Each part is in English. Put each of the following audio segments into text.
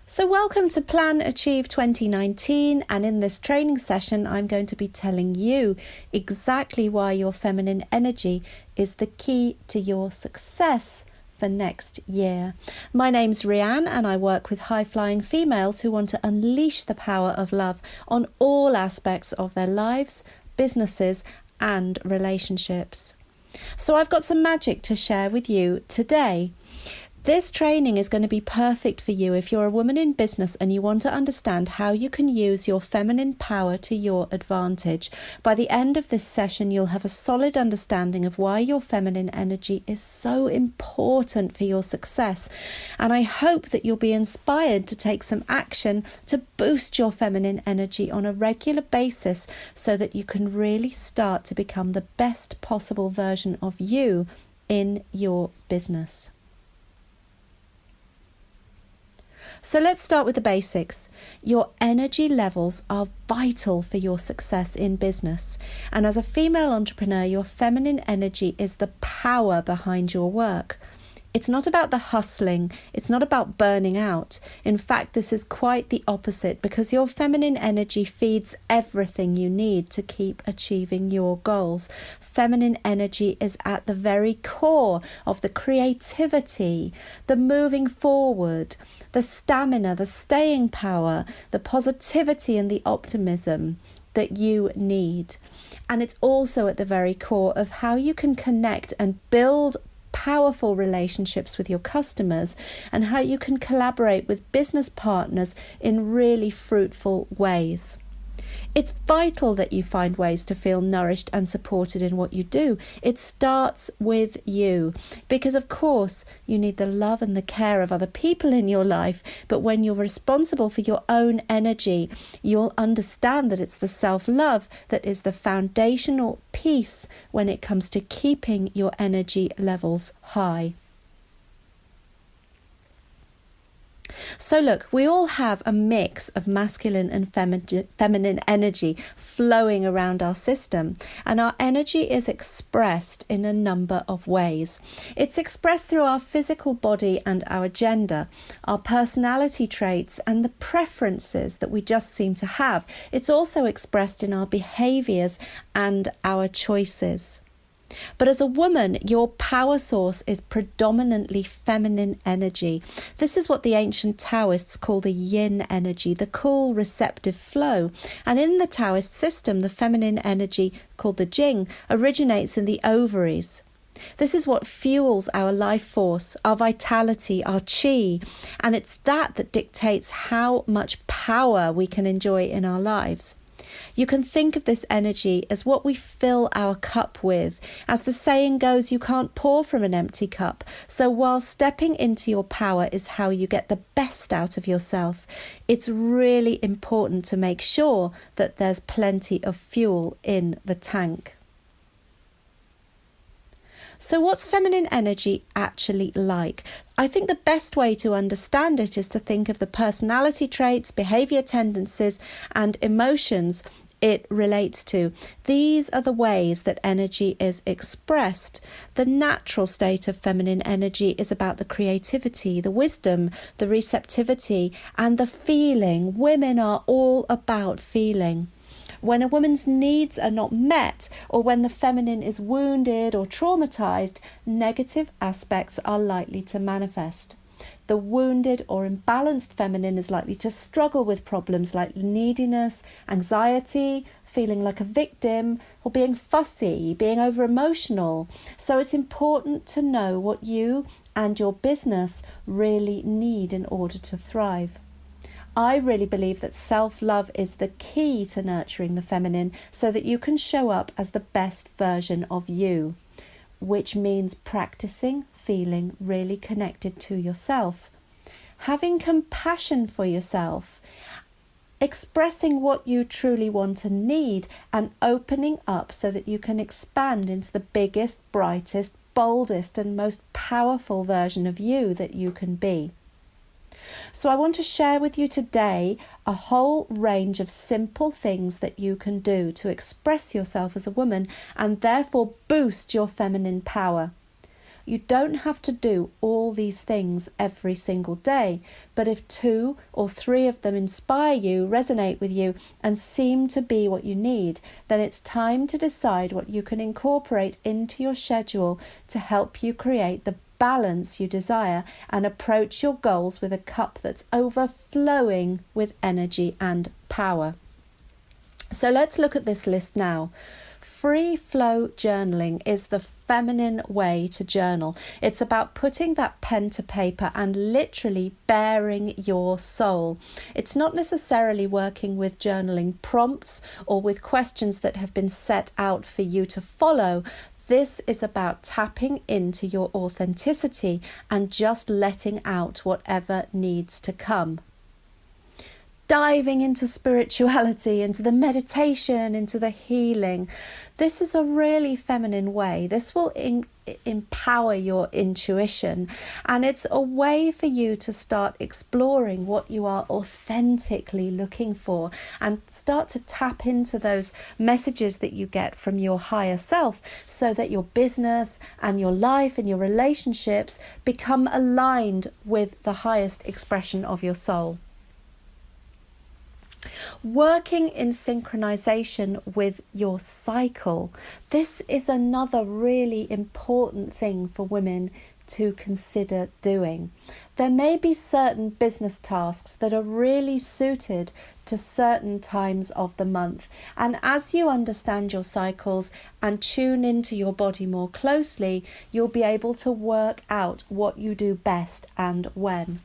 So welcome to Plan Achieve 2019, and in this training session I'm going to be telling you exactly why your feminine energy is the key to your success for next year. My name's Rhian and I work with high-flying females who want to unleash the power of love on all aspects of their lives, businesses and relationships. So I've got some magic to share with you today. This training is going to be perfect for you if you're a woman in business and you want to understand how you can use your feminine power to your advantage. By the end of this session, you'll have a solid understanding of why your feminine energy is so important for your success. And I hope that you'll be inspired to take some action to boost your feminine energy on a regular basis so that you can really start to become the best possible version of you in your business. So let's start with the basics. Your energy levels are vital for your success in business. And as a female entrepreneur, your feminine energy is the power behind your work. It's not about the hustling. It's not about burning out. In fact, this is quite the opposite because your feminine energy feeds everything you need to keep achieving your goals. Feminine energy is at the very core of the creativity, the moving forward, the stamina, the staying power, the positivity and the optimism that you need. And it's also at the very core of how you can connect and build powerful relationships with your customers and how you can collaborate with business partners in really fruitful ways. It's vital that you find ways to feel nourished and supported in what you do. It starts with you because, of course, you need the love and the care of other people in your life. But when you're responsible for your own energy, you'll understand that it's the self-love that is the foundational piece when it comes to keeping your energy levels high. So look, we all have a mix of masculine and feminine energy flowing around our system, and our energy is expressed in a number of ways. It's expressed through our physical body and our gender, our personality traits and the preferences that we just seem to have. It's also expressed in our behaviours and our choices. But as a woman, your power source is predominantly feminine energy. This is what the ancient Taoists call the yin energy, the cool, receptive flow. And in the Taoist system, the feminine energy, called the jing, originates in the ovaries. This is what fuels our life force, our vitality, our chi, and it's that dictates how much power we can enjoy in our lives. You can think of this energy as what we fill our cup with. As the saying goes, you can't pour from an empty cup. So while stepping into your power is how you get the best out of yourself, it's really important to make sure that there's plenty of fuel in the tank. So what's feminine energy actually like? I think the best way to understand it is to think of the personality traits, behaviour tendencies and emotions it relates to. These are the ways that energy is expressed. The natural state of feminine energy is about the creativity, the wisdom, the receptivity and the feeling. Women are all about feeling. When a woman's needs are not met, or when the feminine is wounded or traumatized, negative aspects are likely to manifest. The wounded or imbalanced feminine is likely to struggle with problems like neediness, anxiety, feeling like a victim, or being fussy, being over-emotional. So it's important to know what you and your business really need in order to thrive. I really believe that self-love is the key to nurturing the feminine so that you can show up as the best version of you, which means practicing feeling really connected to yourself, having compassion for yourself, expressing what you truly want and need, and opening up so that you can expand into the biggest, brightest, boldest, and most powerful version of you that you can be. So I want to share with you today a whole range of simple things that you can do to express yourself as a woman and therefore boost your feminine power. You don't have to do all these things every single day, but if 2 or 3 of them inspire you, resonate with you, and seem to be what you need, then it's time to decide what you can incorporate into your schedule to help you create the balance you desire and approach your goals with a cup that's overflowing with energy and power. So let's look at this list now. Free flow journaling is the feminine way to journal. It's about putting that pen to paper and literally bearing your soul. It's not necessarily working with journaling prompts or with questions that have been set out for you to follow. This is about tapping into your authenticity and just letting out whatever needs to come. Diving into spirituality, into the meditation, into the healing. This is a really feminine way. This will empower your intuition, and it's a way for you to start exploring what you are authentically looking for and start to tap into those messages that you get from your higher self, so that your business and your life and your relationships become aligned with the highest expression of your soul. Working in synchronization with your cycle. This is another really important thing for women to consider doing. There may be certain business tasks that are really suited to certain times of the month. And as you understand your cycles and tune into your body more closely, you'll be able to work out what you do best and when.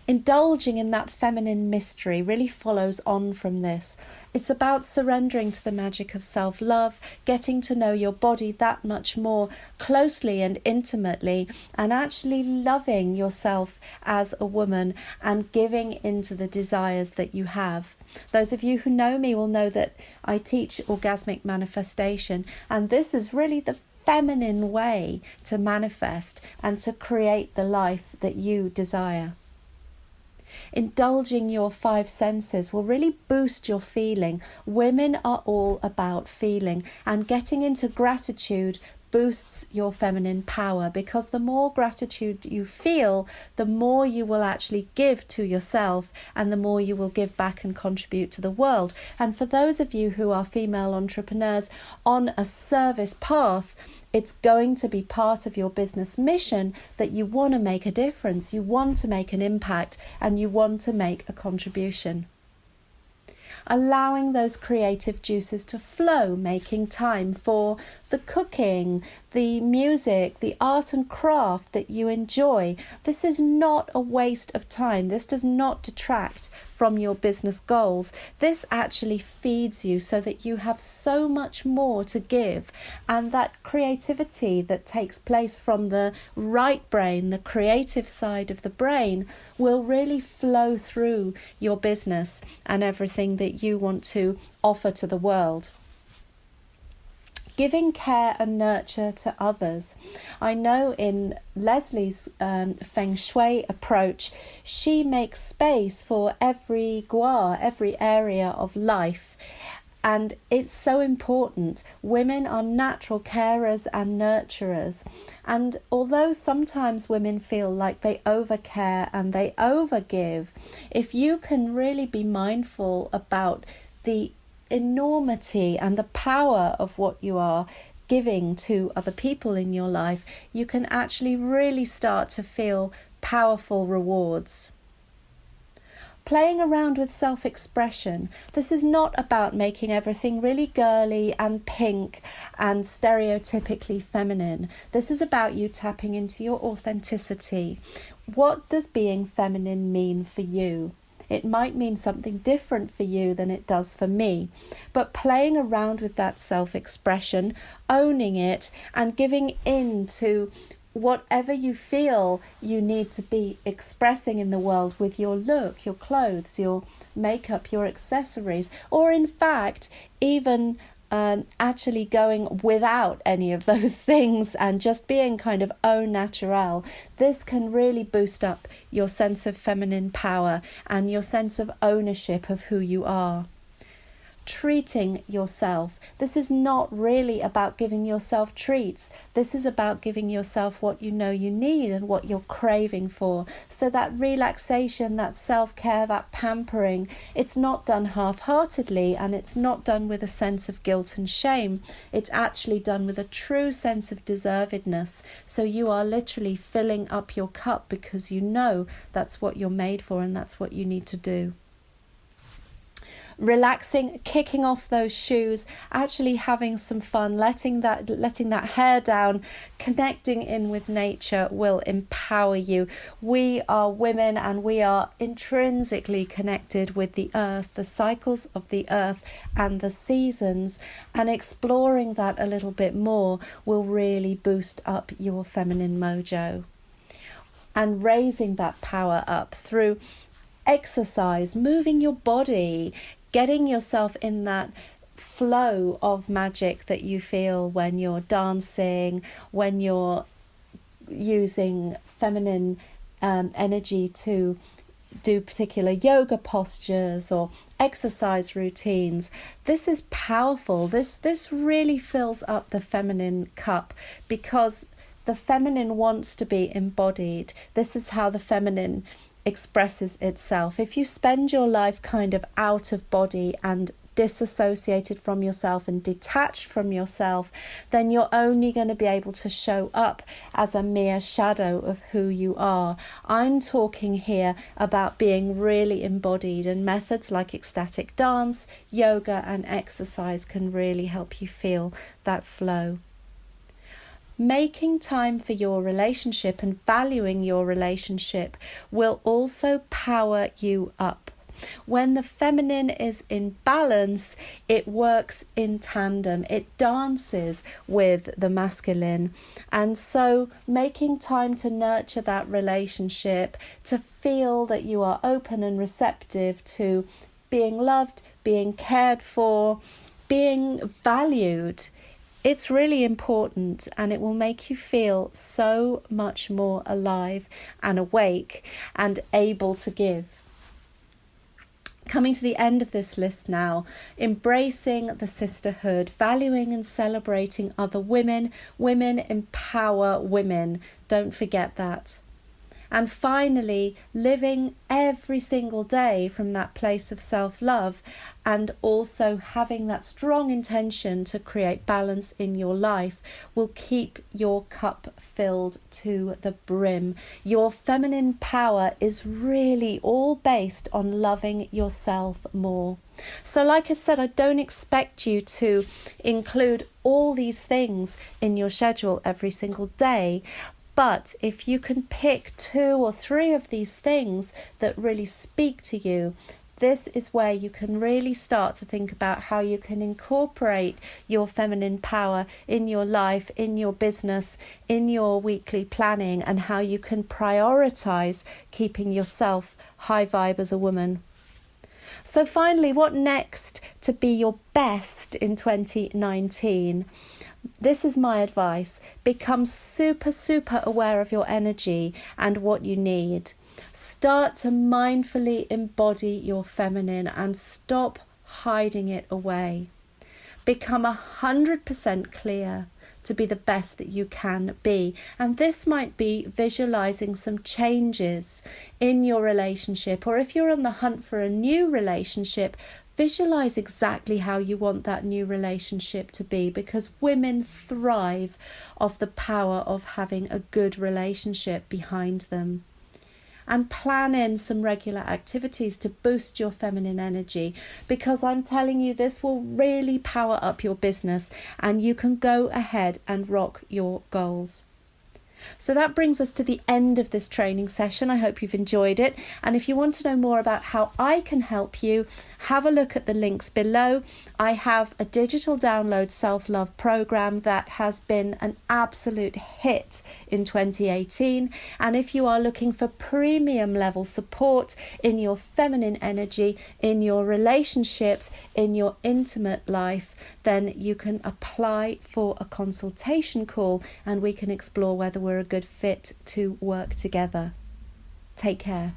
Indulging in that feminine mystery really follows on from this. It's about surrendering to the magic of self-love, getting to know your body that much more closely and intimately, and actually loving yourself as a woman and giving into the desires that you have. Those of you who know me will know that I teach orgasmic manifestation, and this is really the feminine way to manifest and to create the life that you desire. Indulging your 5 senses will really boost your feeling. Women are all about feeling, and getting into gratitude boosts your feminine power, because the more gratitude you feel, the more you will actually give to yourself and the more you will give back and contribute to the world. And for those of you who are female entrepreneurs on a service path, it's going to be part of your business mission that you want to make a difference, you want to make an impact, and you want to make a contribution. Allowing those creative juices to flow, making time for the cooking, the music, the art and craft that you enjoy. This is not a waste of time. This does not detract from your business goals. This actually feeds you so that you have so much more to give. And that creativity that takes place from the right brain, the creative side of the brain, will really flow through your business and everything that you want to offer to the world. Giving care and nurture to others. I know in Leslie's Feng Shui approach, she makes space for every gua, every area of life. And it's so important. Women are natural carers and nurturers. And although sometimes women feel like they overcare and they overgive, if you can really be mindful about the enormity and the power of what you are giving to other people in your life, you can actually really start to feel powerful rewards. Playing around with self-expression. This is not about making everything really girly and pink and stereotypically feminine. This is about you tapping into your authenticity. What does being feminine mean for you? It might mean something different for you than it does for me, but playing around with that self-expression, owning it, and giving in to whatever you feel you need to be expressing in the world with your look, your clothes, your makeup, your accessories, or in fact, even actually going without any of those things and just being kind of au naturel. This can really boost up your sense of feminine power and your sense of ownership of who you are. treating yourself. This is not really about giving yourself treats. This is about giving yourself what you know you need and what you're craving for. So that relaxation, that self-care, that pampering, it's not done half-heartedly, and it's not done with a sense of guilt and shame. It's actually done with a true sense of deservedness. So you are literally filling up your cup because you know that's what you're made for and that's what you need to do. Relaxing, kicking off those shoes, actually having some fun, letting that hair down, connecting in with nature will empower you. We are women and we are intrinsically connected with the earth, the cycles of the earth and the seasons, and exploring that a little bit more will really boost up your feminine mojo. And raising that power up through exercise, moving your body, getting yourself in that flow of magic that you feel when you're dancing, when you're using feminine energy to do particular yoga postures or exercise routines. This is powerful. This really fills up the feminine cup because the feminine wants to be embodied. This is how the feminine expresses itself. If you spend your life kind of out of body and disassociated from yourself and detached from yourself, then you're only going to be able to show up as a mere shadow of who you are. I'm talking here about being really embodied, and methods like ecstatic dance, yoga and exercise can really help you feel that flow. Making time for your relationship and valuing your relationship will also power you up. When the feminine is in balance, it works in tandem. It dances with the masculine. And so making time to nurture that relationship, to feel that you are open and receptive to being loved, being cared for, being valued, it's really important, and it will make you feel so much more alive and awake and able to give. Coming to the end of this list now, embracing the sisterhood, valuing and celebrating other women. Women empower women. Don't forget that. And finally, living every single day from that place of self-love, and also having that strong intention to create balance in your life will keep your cup filled to the brim. Your feminine power is really all based on loving yourself more. So like I said, I don't expect you to include all these things in your schedule every single day. But if you can pick 2 or 3 of these things that really speak to you, this is where you can really start to think about how you can incorporate your feminine power in your life, in your business, in your weekly planning, and how you can prioritize keeping yourself high vibe as a woman. So finally, what next to be your best in 2019? This is my advice. Become super aware of your energy and what you need. Start to mindfully embody your feminine and stop hiding it away. Become 100% clear to be the best that you can be. And this might be visualizing some changes in your relationship, or if you're on the hunt for a new relationship, visualize exactly how you want that new relationship to be, because women thrive off the power of having a good relationship behind them. And plan in some regular activities to boost your feminine energy, because I'm telling you, this will really power up your business and you can go ahead and rock your goals. So that brings us to the end of this training session. I hope you've enjoyed it. And if you want to know more about how I can help you, have a look at the links below. I have a digital download self-love program that has been an absolute hit in 2018. And if you are looking for premium level support in your feminine energy, in your relationships, in your intimate life, then you can apply for a consultation call and we can explore whether we're a good fit to work together. Take care.